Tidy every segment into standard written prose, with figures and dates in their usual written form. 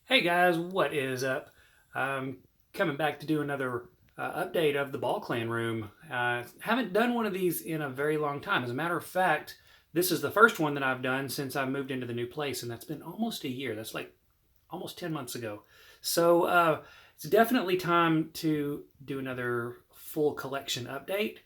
Hey guys, what is up? Coming back to do another update of the Ball Clan room. Haven't done one of these in a very long time. As a matter of fact, this is the first one that I've done since I moved into the new place, and that's been almost a year. That's like almost 10 months ago. So it's definitely time to do another full collection update,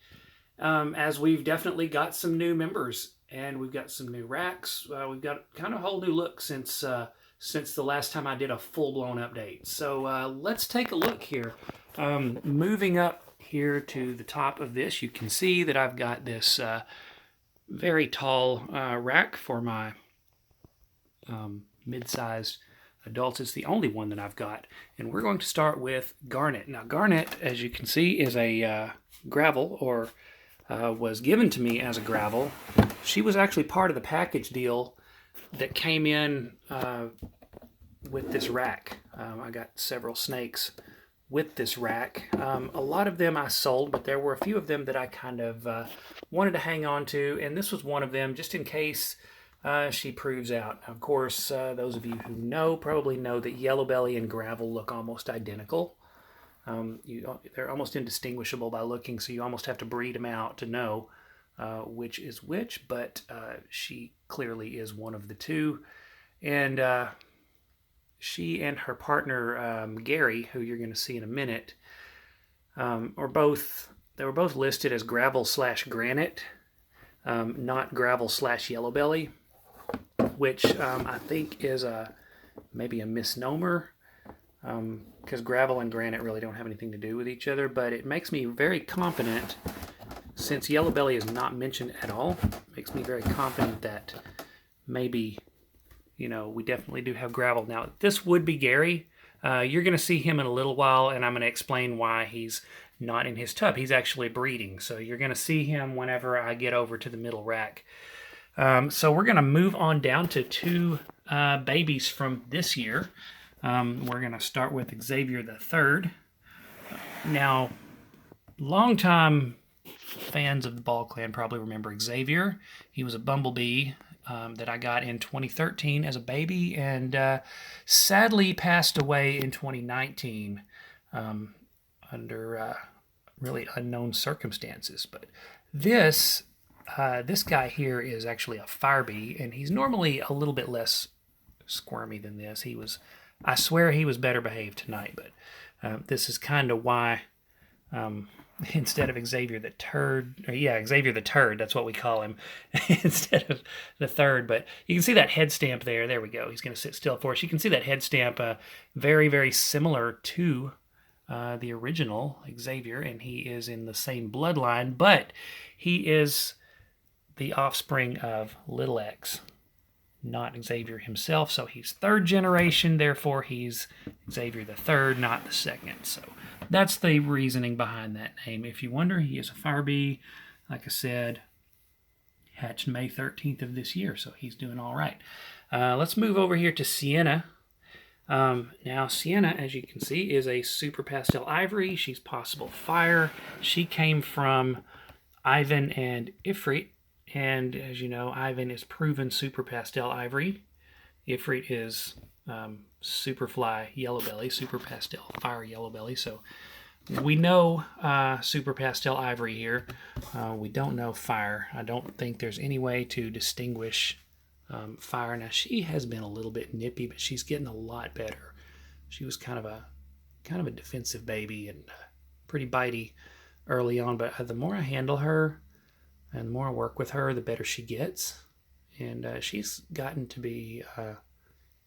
as we've definitely got some new members and we've got some new racks. We've got kind of a whole new look since the last time I did a full-blown update. So let's take a look here. Moving up here to the top of this, you can see that I've got this very tall rack for my mid-sized adults. It's the only one that I've got. And we're going to start with Garnet. Now, Garnet, as you can see, is a gravel, or was given to me as a gravel. She was actually part of the package deal that came in with this rack. I got several snakes with this rack. A lot of them I sold, but there were a few of them that I kind of wanted to hang on to, and this was one of them, just in case she proves out. Of course, those of you who know probably know that Yellow Belly and Gravel look almost identical. They're almost indistinguishable by looking, so you almost have to breed them out to know which is which, but she clearly is one of the two. And she and her partner, Gary, who you're going to see in a minute, they were both listed as Gravel / Granite, not Gravel / Yellow Belly, which I think is maybe a misnomer, because Gravel and Granite really don't have anything to do with each other, but it makes me very confident, since Yellow Belly is not mentioned at all, makes me very confident that maybe, we definitely do have Gravel. Now, this would be Gary. You're going to see him in a little while, and I'm going to explain why he's not in his tub. He's actually breeding, so you're going to see him whenever I get over to the middle rack. So we're going to move on down to two babies from this year. We're going to start with Xavier III. Now, longtime fans of the Ball Clan probably remember Xavier. He was a bumblebee that I got in 2013 as a baby, and sadly passed away in 2019 under really unknown circumstances. But this guy here is actually a fire bee, and he's normally a little bit less squirmy than this. I swear he was better behaved tonight, but this is kind of why, instead of Xavier the Turd, Xavier the Turd, that's what we call him, instead of the third. But you can see that head stamp there. There we go. He's going to sit still for us. You can see that head stamp, very, very similar to the original Xavier, and he is in the same bloodline, but he is the offspring of Little X, not Xavier himself. So he's third generation, therefore he's Xavier the Third, not the second. So that's the reasoning behind that name. If you wonder, he is a fire bee. Like I said, hatched May 13th of this year, so he's doing all right. Let's move over here to Sienna. Now, Sienna, as you can see, is a super pastel ivory. She's possible fire. She came from Ivan and Ifrit. And as you know, Ivan is proven super pastel ivory. Ifrit is super fly yellow belly, super pastel fire yellow belly. So we know super pastel ivory here. We don't know fire. I don't think there's any way to distinguish fire. Now, she has been a little bit nippy, but she's getting a lot better. She was kind of a defensive baby and pretty bitey early on, but the more I handle her and the more I work with her, the better she gets. And she's gotten to be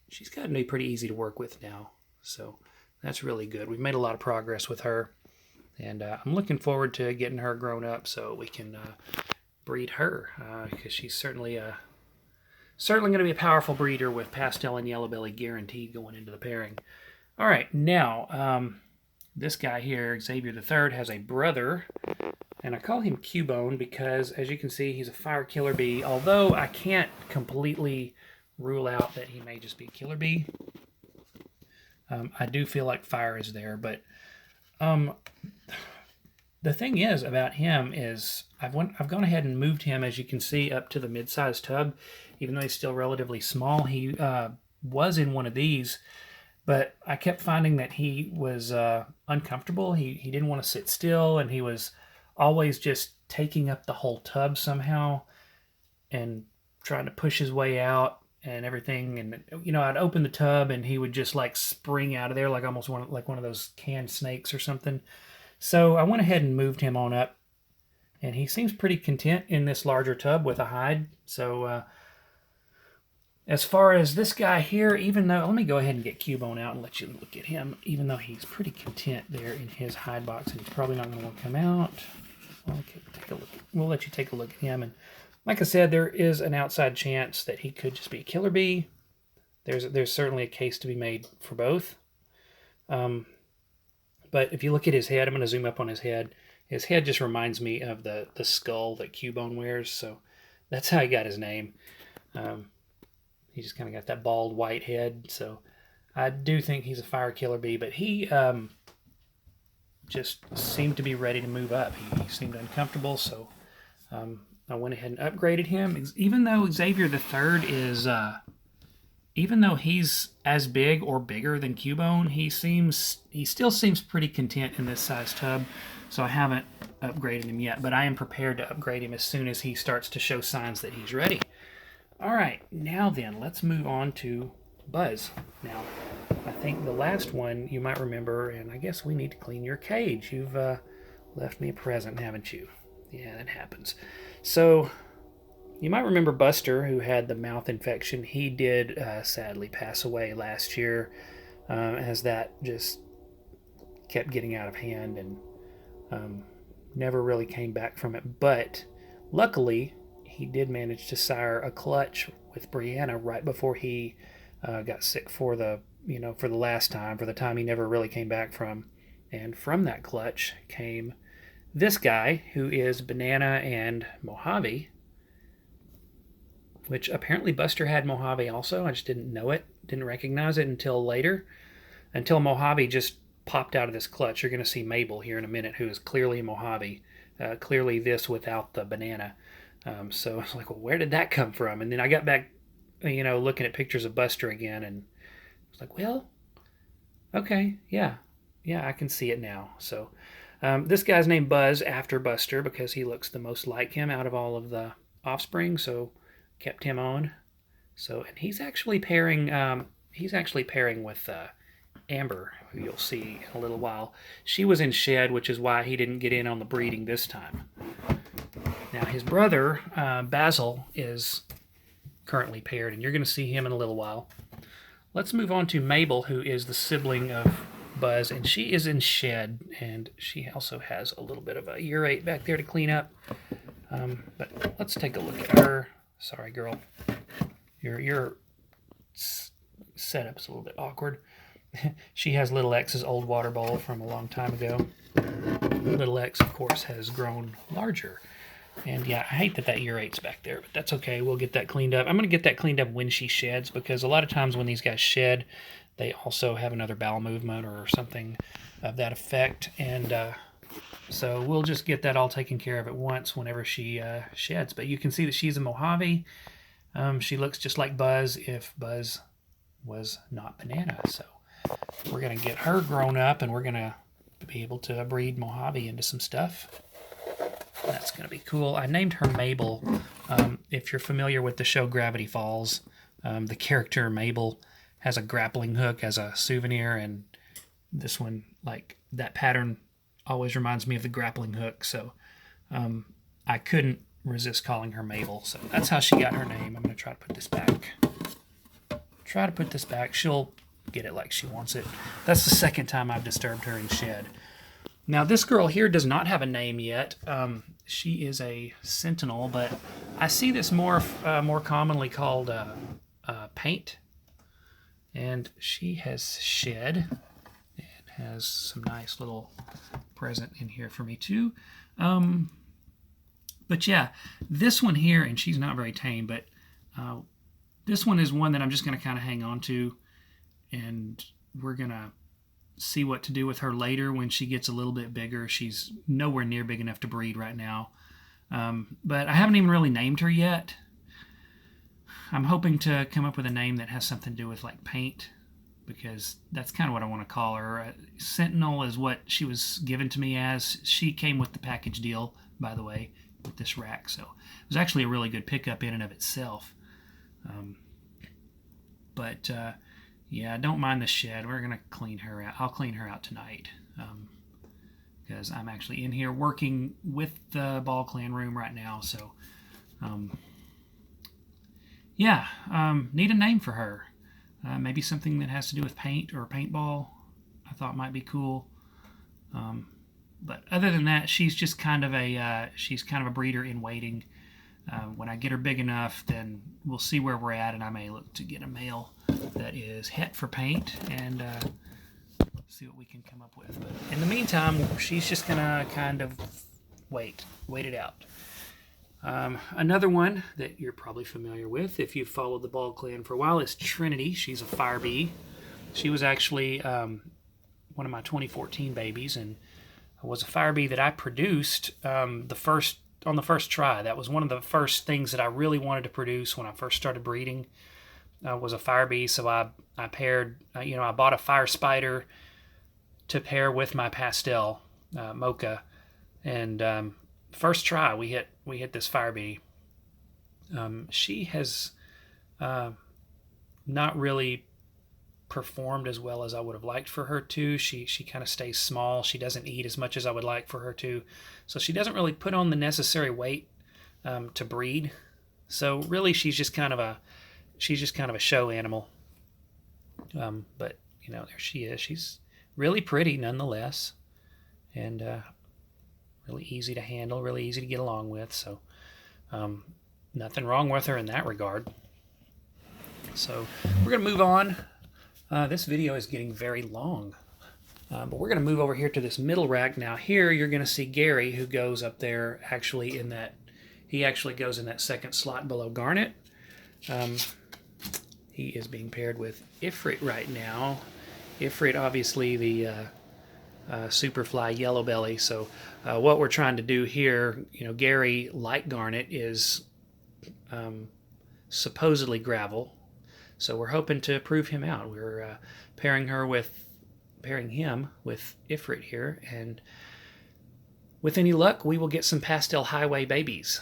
pretty easy to work with now. So that's really good. We've made a lot of progress with her, and I'm looking forward to getting her grown up so we can breed her, because she's certainly going to be a powerful breeder with pastel and yellow belly guaranteed going into the pairing. All right, now this guy here, Xavier III, has a brother, and I call him Cubone because, as you can see, he's a fire killer bee, although I can't completely rule out that he may just be a killer bee. I do feel like fire is there, but the thing is about him is I've gone ahead and moved him, as you can see, up to the mid-sized tub, even though he's still relatively small. He was in one of these But I kept finding that he was uncomfortable. He didn't want to sit still, and he was always just taking up the whole tub somehow and trying to push his way out and everything. And I'd open the tub and he would just like spring out of there like almost one of those canned snakes or something. So I went ahead and moved him on up, and he seems pretty content in this larger tub with a hide. So as far as this guy here, even though, let me go ahead and get Cubone out and let you look at him, even though he's pretty content there in his hide box, and he's probably not going to want to come out. Okay, take a look. We'll let you take a look at him. And like I said, there is an outside chance that he could just be a killer bee. There's certainly a case to be made for both. But if you look at his head, I'm going to zoom up on his head. His head just reminds me of the skull that Cubone wears, so that's how he got his name. He just kind of got that bald white head, so I do think he's a fire killer bee, but he just seemed to be ready to move up. He seemed uncomfortable, so I went ahead and upgraded him. Even though Xavier III is, even though he's as big or bigger than Cubone, he still seems pretty content in this size tub, so I haven't upgraded him yet, but I am prepared to upgrade him as soon as he starts to show signs that he's ready. All right, now then, let's move on to Buzz. Now, I think the last one you might remember, and I guess we need to clean your cage. You've left me a present, haven't you? Yeah, that happens. So, you might remember Buster, who had the mouth infection. He did sadly pass away last year, as that just kept getting out of hand and never really came back from it. But luckily, he did manage to sire a clutch with Brianna right before he got sick for the last time, for the time he never really came back from. And from that clutch came this guy, who is Banana and Mojave, which apparently Buster had Mojave also. I just didn't know it, didn't recognize it until later, until Mojave just popped out of this clutch. You're going to see Mabel here in a minute, who is clearly Mojave, clearly this without the banana. So I was like, well, where did that come from? And then I got back, looking at pictures of Buster again, and I was like, well, okay, yeah, I can see it now. So this guy's named Buzz after Buster because he looks the most like him out of all of the offspring, so kept him on. So, and he's actually pairing with Amber, who you'll see in a little while. She was in shed, which is why he didn't get in on the breeding this time. Now, his brother, Basil, is currently paired, and you're going to see him in a little while. Let's move on to Mabel, who is the sibling of Buzz, and she is in shed, and she also has a little bit of a urate back there to clean up. But let's take a look at her. Sorry, girl. Your setup's a little bit awkward. She has Little X's old water bowl from a long time ago. Little X, of course, has grown larger. And yeah, I hate that urate's back there, but that's okay. We'll get that cleaned up. I'm going to get that cleaned up when she sheds, because a lot of times when these guys shed, they also have another bowel movement or something of that effect. And so we'll just get that all taken care of at once whenever she sheds. But you can see that she's a Mojave. She looks just like Buzz if Buzz was not Banana. So we're going to get her grown up, and we're going to be able to breed Mojave into some stuff. That's going to be cool. I named her Mabel. If you're familiar with the show Gravity Falls, the character Mabel has a grappling hook as a souvenir, and this one, like, that pattern always reminds me of the grappling hook, so I couldn't resist calling her Mabel. So that's how she got her name. I'm going to try to put this back. She'll get it like she wants it. That's the second time I've disturbed her in shed. Now, this girl here does not have a name yet. She is a Sentinel, but I see this more commonly called Paint. And she has shed and has some nice little present in here for me too. But yeah, this one here, and she's not very tame, but this one is one that I'm just going to kind of hang on to, and we're going to see what to do with her later when she gets a little bit bigger. She's nowhere near big enough to breed right now. But I haven't even really named her yet. I'm hoping to come up with a name that has something to do with like paint. because that's kind of what I want to call her. Sentinel is what she was given to me as. She came with the package deal, by the way, with this rack. So it was actually a really good pickup in and of itself. But yeah, don't mind the shed. We're going to clean her out. I'll clean her out tonight. Because I'm actually in here working with the ball clan room right now. So, yeah, need a name for her. Maybe something that has to do with paint or paintball. I thought might be cool. But other than that, she's just kind of a breeder in waiting. When I get her big enough, then we'll see where we're at, and I may look to get a male that is het for paint and see what we can come up with. But in the meantime, she's just gonna kind of wait it out. Another one that you're probably familiar with if you've followed the Ball Clan for a while is Trinity. She's a fire bee. She was actually one of my 2014 babies, and was a fire bee that I produced on the first try. That was one of the first things that I really wanted to produce when I first started breeding. Was a fire bee. So I paired. I bought a fire spider to pair with my pastel mocha, and first try we hit this fire bee. She has not really performed as well as I would have liked for her to. She kind of stays small. She doesn't eat as much as I would like for her to, so she doesn't really put on the necessary weight to breed. So really, she's just kind of a show animal. But there she is. She's really pretty nonetheless, and really easy to handle, really easy to get along with. So nothing wrong with her in that regard. So we're gonna move on. This video is getting very long, but we're going to move over here to this middle rack. Now here you're going to see Gary, who goes up there he actually goes in that second slot below Garnet. He is being paired with Ifrit right now. Ifrit, obviously the Superfly yellow belly. So what we're trying to do here, Gary, like Garnet, is supposedly gravel. So we're hoping to prove him out. We're pairing him with Ifrit here, and with any luck, we will get some Pastel Highway babies.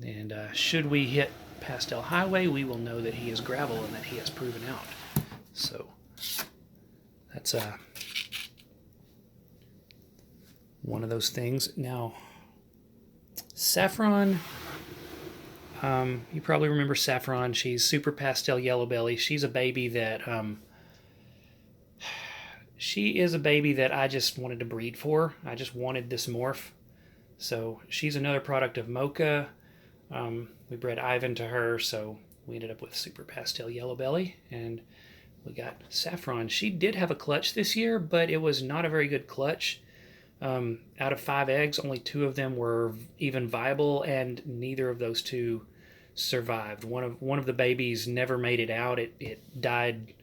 And should we hit Pastel Highway, we will know that he is gravel and that he has proven out. So that's one of those things. Now, Saffron. You probably remember Saffron. She's super pastel yellow belly. She's a baby that I just wanted to breed for. I just wanted this morph. So she's another product of Mocha. We bred Ivan to her, so we ended up with super pastel yellow belly, and we got Saffron. She did have a clutch this year, but it was not a very good clutch. Out of 5 eggs, only 2 of them were even viable, and neither of those 2 survived. One of the babies never made it out. It died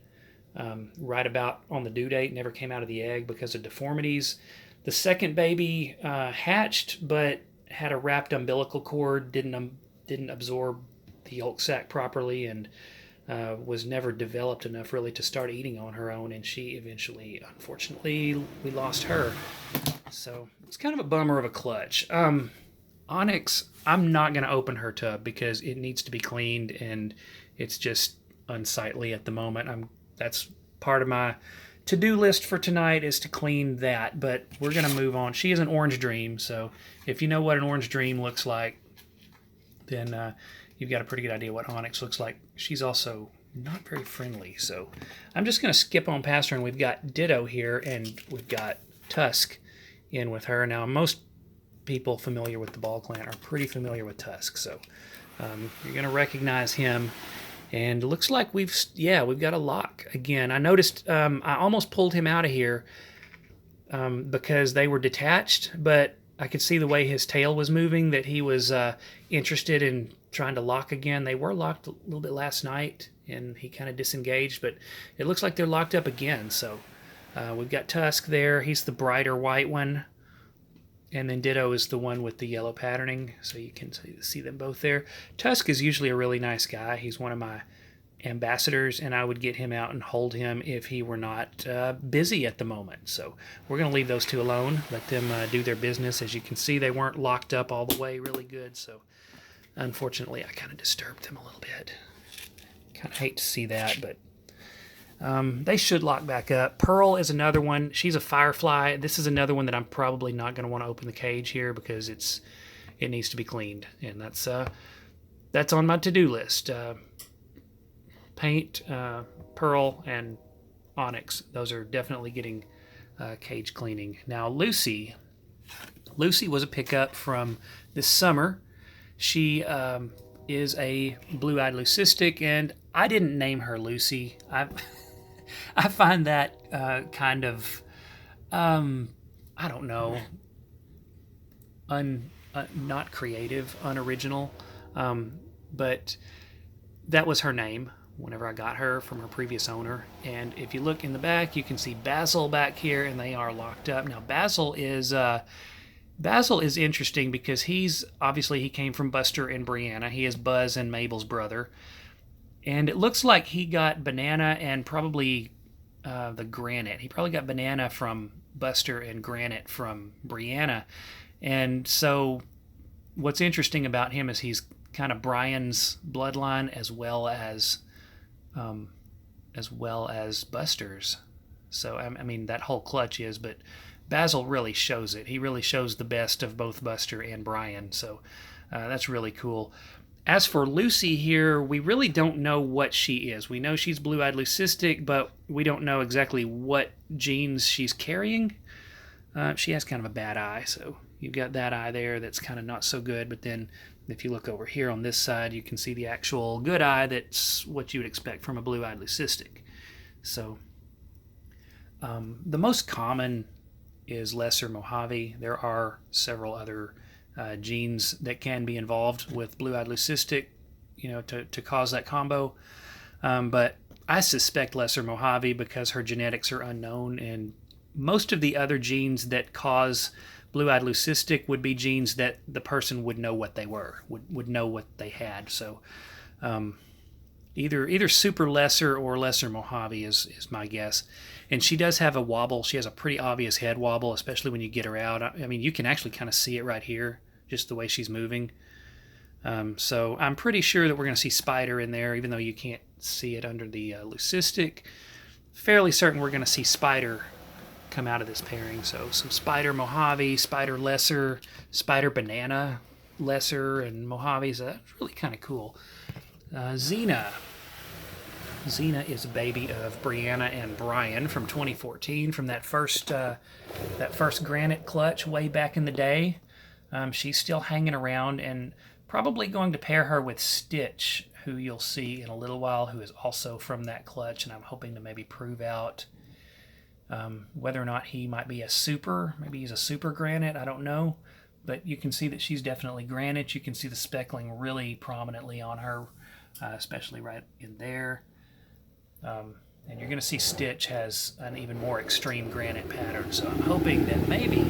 right about on the due date, never came out of the egg because of deformities. The second baby hatched, but had a wrapped umbilical cord, didn't absorb the yolk sac properly, and was never developed enough really to start eating on her own, and she eventually, unfortunately, we lost her. So it's kind of a bummer of a clutch. Onyx, I'm not going to open her tub because it needs to be cleaned, and it's just unsightly at the moment. That's part of my to-do list for tonight is to clean that, but we're going to move on. She is an orange dream, so if you know what an orange dream looks like, then you've got a pretty good idea what Onyx looks like. She's also not very friendly, so I'm just going to skip on past her, and we've got Ditto here, and we've got Tusk in with her. Now, most people familiar with the Ball Clan are pretty familiar with Tusk, so you're going to recognize him. And it looks like we've got a lock again. I noticed I almost pulled him out of here because they were detached, but I could see the way his tail was moving that he was interested in trying to lock again. They were locked a little bit last night, and he kind of disengaged, but it looks like they're locked up again. So we've got Tusk there. He's the brighter white one. And then Ditto is the one with the yellow patterning, so you can see them both there. Tusk is usually a really nice guy. He's one of my ambassadors, and I would get him out and hold him if he were not busy at the moment. So we're going to leave those two alone, let them do their business. As you can see, they weren't locked up all the way really good, so unfortunately I kind of disturbed them a little bit. Kind of hate to see that, but they should lock back up. Pearl is another one. She's a firefly. This is another one that I'm probably not going to want to open the cage here because it needs to be cleaned, and that's on my to-do list. Paint, Pearl, and Onyx. Those are definitely getting cage cleaning. Now Lucy was a pickup from this summer. She is a blue-eyed leucistic, and I didn't name her Lucy. I find that kind of, I don't know, not creative, unoriginal, but that was her name whenever I got her from her previous owner. And if you look in the back, you can see Basil back here, and they are locked up. Now Basil is interesting because he came from Buster and Brianna. He is Buzz and Mabel's brother. And it looks like he got Banana and probably the Garnet. He probably got Banana from Buster and Garnet from Brianna. And so what's interesting about him is he's kind of Brian's bloodline as well as Buster's. So I mean that whole clutch is, but Basil really shows it. He really shows the best of both Buster and Brian. So that's really cool. As for Lucy here, we really don't know what she is. We know she's blue-eyed leucistic, but we don't know exactly what genes she's carrying. She has kind of a bad eye, so you've got that eye there that's kind of not so good, but then if you look over here on this side, you can see the actual good eye that's what you would expect from a blue-eyed leucistic. So the most common is Lesser Mojave. There are several other genes that can be involved with blue-eyed leucistic, to cause that combo. But I suspect Lesser Mojave because her genetics are unknown, and most of the other genes that cause blue-eyed leucistic would be genes that the person would know what they were, would know what they had. So either super lesser or Lesser Mojave is my guess. And she does have a wobble. She has a pretty obvious head wobble, especially when you get her out. I mean, you can actually kind of see it right here, just the way she's moving. So I'm pretty sure that we're going to see Spider in there, even though you can't see it under the leucistic. Fairly certain we're going to see Spider come out of this pairing. So some Spider Mojave, Spider Lesser, Spider Banana Lesser, and Mojave. So that's really kind of cool. Xena. Xena is a baby of Brianna and Brian from 2014, from that first Garnet clutch way back in the day. She's still hanging around, and probably going to pair her with Stitch, who you'll see in a little while, who is also from that clutch, and I'm hoping to maybe prove out whether or not he might be maybe he's a super Garnet, I don't know. But you can see that she's definitely Garnet. You can see the speckling really prominently on her, especially right in there. And you're going to see Stitch has an even more extreme Garnet pattern. So I'm hoping that maybe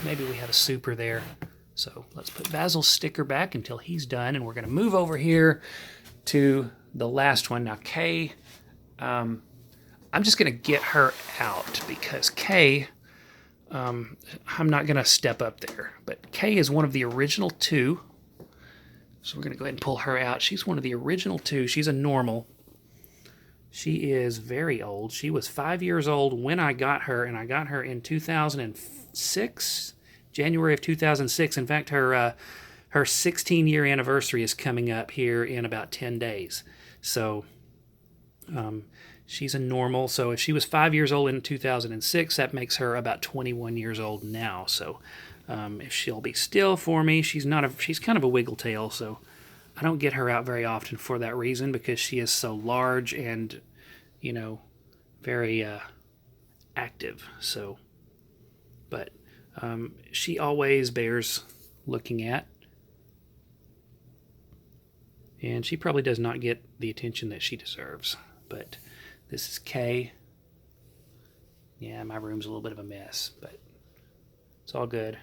we have a super there. So let's put Basil's sticker back until he's done, and we're going to move over here to the last one. Now Kay, I'm just going to get her out because Kay, I'm not going to step up there, but Kay is one of the original two. So we're going to go ahead and pull her out. She's one of the original two. She's a normal. She is very old. She was 5 years old when I got her, and I got her in 2006, January of 2006. In fact, her 16-year anniversary is coming up here in about 10 days. So she's a normal. So if she was 5 years old in 2006, that makes her about 21 years old now. So if she'll be still for me, she's kind of a wiggle tail, so I don't get her out very often for that reason, because she is so large and, very active. So, but she always bears looking at, and she probably does not get the attention that she deserves. But this is Kay. Yeah, my room's a little bit of a mess, but it's all good.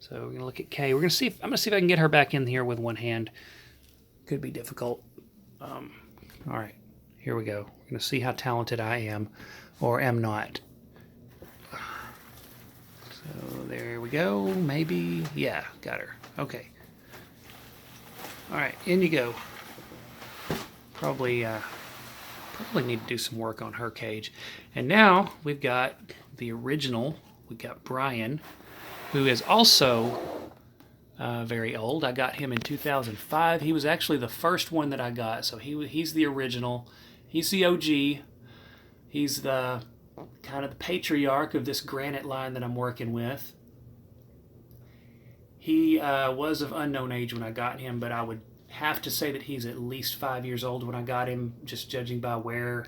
So we're gonna look at Kay. I'm gonna see if I can get her back in here with one hand. Could be difficult. All right, here we go. We're going to see how talented I am or am not. So there we go. Maybe, yeah, got her. Okay. All right, in you go. Probably need to do some work on her cage. And now we've got the original. We've got Brian, who is also very old. I got him in 2005. He was actually the first one that I got, so he's the original. He's the OG. He's the kind of the patriarch of this Garnet line that I'm working with. He was of unknown age when I got him, but I would have to say that he's at least 5 years old when I got him, just judging by wear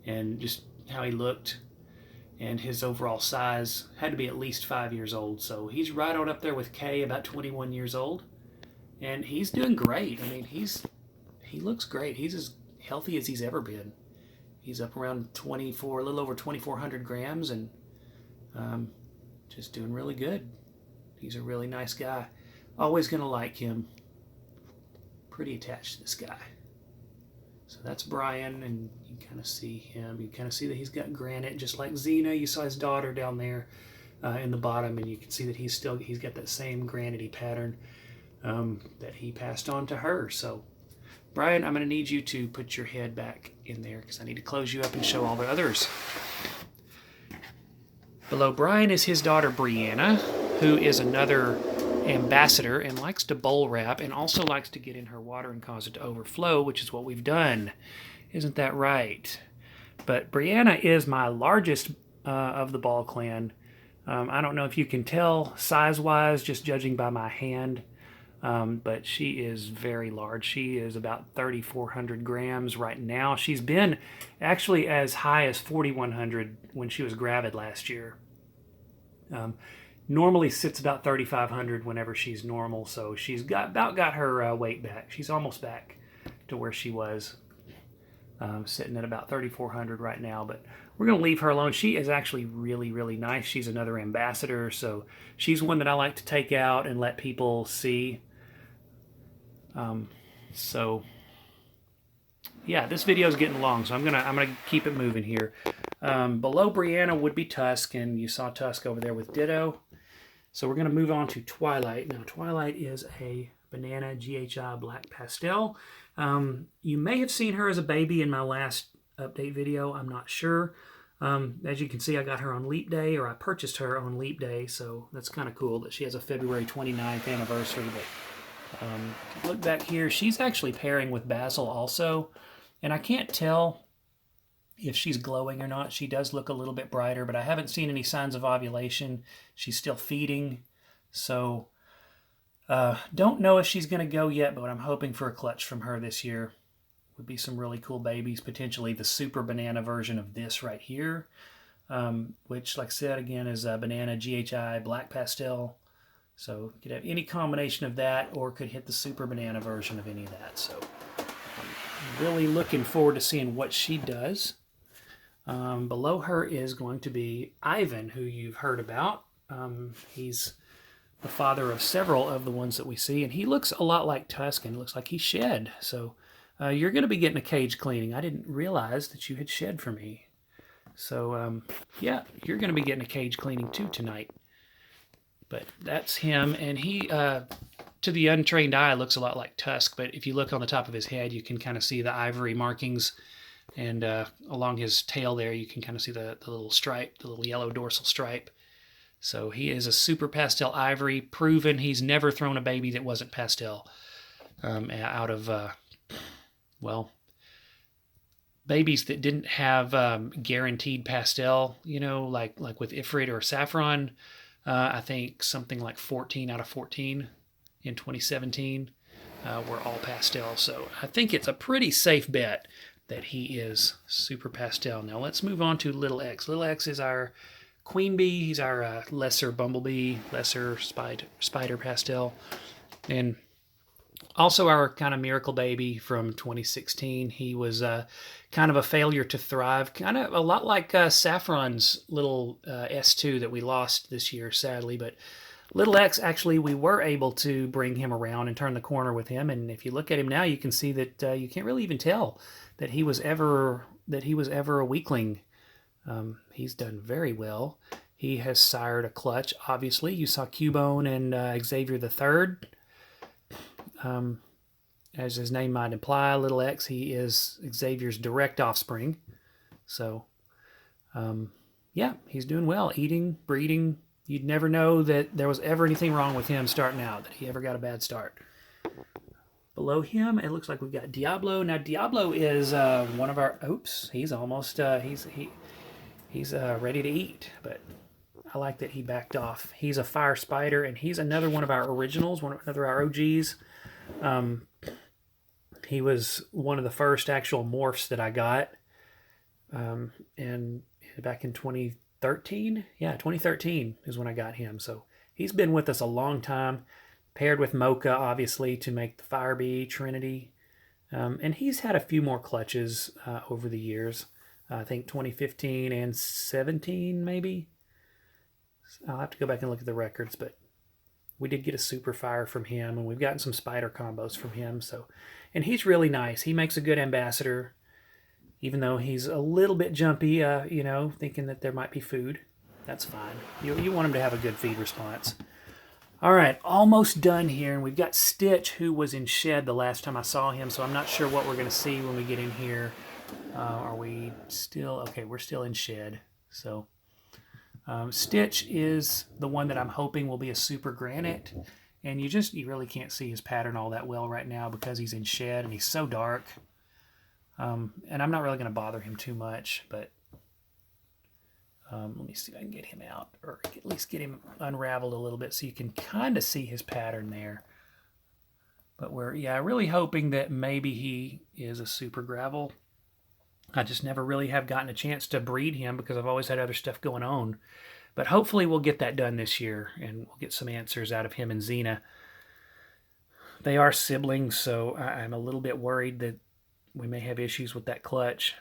and just how he looked, and his overall size had to be at least 5 years old. So he's right on up there with Kay, about 21 years old, and he's doing great. I mean, he looks great. He's as healthy as he's ever been. He's up around a little over 2,400 grams, and just doing really good. He's a really nice guy. Always gonna like him. Pretty attached to this guy. So that's Brian, and you kind of see him. You kind of see that he's got Garnet, just like Xena. You saw his daughter down there in the bottom, and you can see that he's got that same Granity pattern that he passed on to her. So, Brian, I'm going to need you to put your head back in there because I need to close you up and show all the others. Below Brian is his daughter Brianna, who is another ambassador and likes to bowl wrap and also likes to get in her water and cause it to overflow, which is what we've done. Isn't that right? But Brianna is my largest of the Ball clan. I don't know if you can tell size-wise just judging by my hand, but she is very large. She is about 3,400 grams right now. She's been actually as high as 4,100 when she was gravid last year. Normally sits about 3,500 whenever she's normal, so she's about got her weight back. She's almost back to where she was, sitting at about 3,400 right now, but we're going to leave her alone. She is actually really, really nice. She's another ambassador, so she's one that I like to take out and let people see. So yeah, this video is getting long, so I'm gonna keep it moving here. Below Brianna would be Tusk, and you saw Tusk over there with Ditto. So we're going to move on to Twilight. Now, Twilight is a banana GHI black pastel. You may have seen her as a baby in my last update video. I'm not sure. As you can see, I got her on Leap Day, or I purchased her on Leap Day, so that's kind of cool that she has a February 29th anniversary. But look back here. She's actually pairing with Basil also, and I can't tell if she's glowing or not. She does look a little bit brighter, but I haven't seen any signs of ovulation. She's still feeding, so don't know if she's going to go yet, but I'm hoping for a clutch from her this year. Would be some really cool babies, potentially the super banana version of this right here, which, like I said, again, is a banana GHI black pastel. So you could have any combination of that, or could hit the super banana version of any of that. So I'm really looking forward to seeing what she does. Below her is going to be Ivan, who you've heard about. He's the father of several of the ones that we see, and he looks a lot like Tusk, and looks like he shed. So you're going to be getting a cage cleaning. I didn't realize that you had shed for me. So yeah, you're going to be getting a cage cleaning too tonight. But that's him, and he, to the untrained eye, looks a lot like Tusk, but if you look on the top of his head, you can kind of see the ivory markings. And along his tail there, you can kind of see the little stripe, the little yellow dorsal stripe. So he is a super pastel ivory, proven. He's never thrown a baby that wasn't pastel out of, well, babies that didn't have guaranteed pastel, you know, like with Ifrit or Saffron. I think something like 14 out of 14 in 2017 were all pastel. So I think it's a pretty safe bet that he is super pastel. Now let's move on to Little X. Little X is our queen bee. He's our lesser bumblebee, lesser spider pastel. And also our kind of miracle baby from 2016. He was kind of a failure to thrive, kind of a lot like Saffron's little S2 that we lost this year, sadly. But Little X, actually, we were able to bring him around and turn the corner with him. And if you look at him now, you can see that you can't really even tell that he was ever a weakling. He's done very well. He has sired a clutch, obviously. You saw Cubone and Xavier III. As his name might imply, Little X, he is Xavier's direct offspring. So, yeah, he's doing well. Eating, breeding. You'd never know that there was ever anything wrong with him starting out, that he ever got a bad start. Below him, it looks like we've got Diablo. Now, Diablo is one of our... Oops, he's almost... he's ready to eat, but I like that he backed off. He's a fire spider, and he's another one of our originals, another of our OGs. He was one of the first actual morphs that I got, and back in 2013? Yeah, 2013 is when I got him. So he's been with us a long time, paired with Mocha, obviously, to make the Fire Bee, Trinity. And he's had a few more clutches over the years. I think 2015 and 17, maybe. I'll have to go back and look at the records, but we did get a super fire from him, and we've gotten some spider combos from him. So, and he's really nice. He makes a good ambassador, even though he's a little bit jumpy, thinking that there might be food. That's fine. You want him to have a good feed response. All right, almost done here, and we've got Stitch, who was in shed the last time I saw him, so I'm not sure what we're going to see when we get in here. Are we still... Okay, we're still in shed. So Stitch is the one that I'm hoping will be a super Garnet, and you really can't see his pattern all that well right now because he's in shed and he's so dark. And I'm not really going to bother him too much, but let me see if I can get him out, or at least get him unraveled a little bit so you can kind of see his pattern there. But we're really hoping that maybe he is a super gravel. I just never really have gotten a chance to breed him because I've always had other stuff going on. But hopefully we'll get that done this year, and we'll get some answers out of him and Xena. They are siblings, so I'm a little bit worried that we may have issues with that clutch.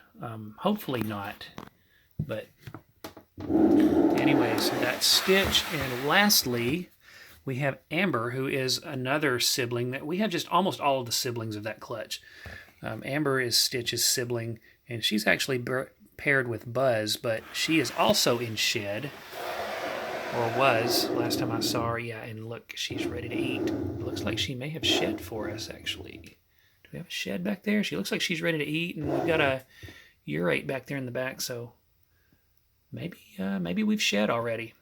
Hopefully not. But anyways, that's Stitch. And lastly, we have Amber, who is another sibling. That we have just almost all of the siblings of that clutch. Amber is Stitch's sibling, and she's actually paired with Buzz, but she is also in shed, or was last time I saw her. Yeah, and look, she's ready to eat. It looks like she may have shed for us, actually. Do we have a shed back there? She looks like she's ready to eat, and we've got a urate back there in the back, so maybe we've shed already.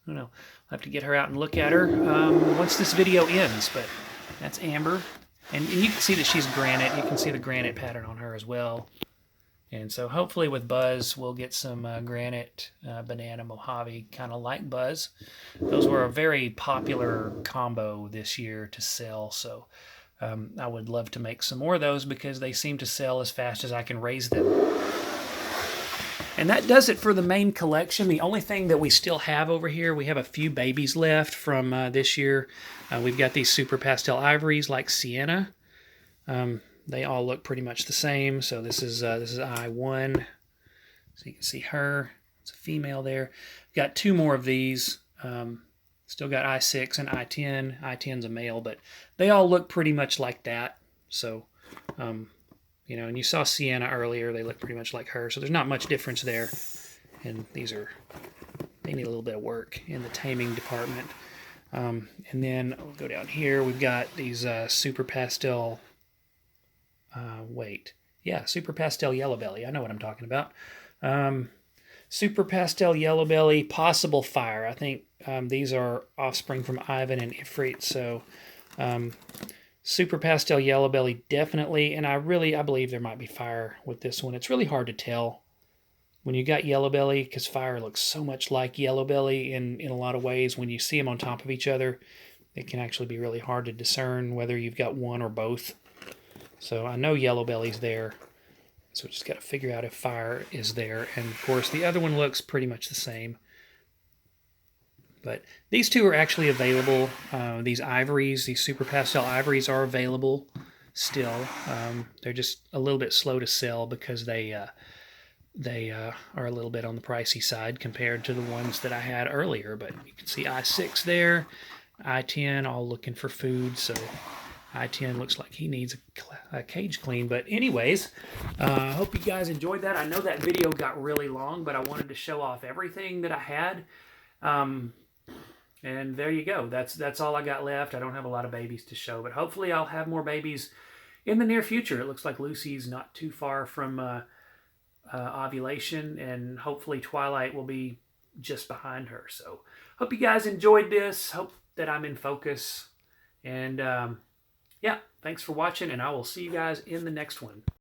I don't know. I'll have to get her out and look at her once this video ends, but that's Amber. And you can see that she's Garnet. You can see the Garnet pattern on her as well. And so hopefully with Buzz, we'll get some Garnet, Banana, Mojave, kind of like Buzz. Those were a very popular combo this year to sell. So I would love to make some more of those because they seem to sell as fast as I can raise them. And that does it for the main collection. The only thing that we still have over here, we have a few babies left from this year. We've got these super pastel ivories like Sienna. They all look pretty much the same. So this is I1. So you can see her. It's a female there. We've got two more of these. Still got I6 and I10. I10's a male, but they all look pretty much like that. So, and you saw Sienna earlier. They look pretty much like her. So there's not much difference there. And they need a little bit of work in the taming department. And then we'll go down here. We've got these super pastel... super pastel yellow belly. I know what I'm talking about. Super pastel yellow belly, possible fire. I think these are offspring from Ivan and Ifrit. So super pastel yellow belly, definitely. And I believe there might be fire with this one. It's really hard to tell when you got yellow belly because fire looks so much like yellow belly in a lot of ways. When you see them on top of each other, it can actually be really hard to discern whether you've got one or both. So I know yellow belly's there. So we just got to figure out if fire is there. And of course, the other one looks pretty much the same. But these two are actually available. These ivories, these super pastel ivories are available still. They're just a little bit slow to sell because they they are a little bit on the pricey side compared to the ones that I had earlier. But you can see I6 there, I10 all looking for food. So I10 looks like he needs a cage clean. But anyways, I hope you guys enjoyed that. I know that video got really long, but I wanted to show off everything that I had. And there you go. That's all I got left. I don't have a lot of babies to show, but hopefully I'll have more babies in the near future. It looks like Lucy's not too far from ovulation, and hopefully Twilight will be just behind her. So hope you guys enjoyed this. Hope that I'm in focus. And yeah, thanks for watching, and I will see you guys in the next one.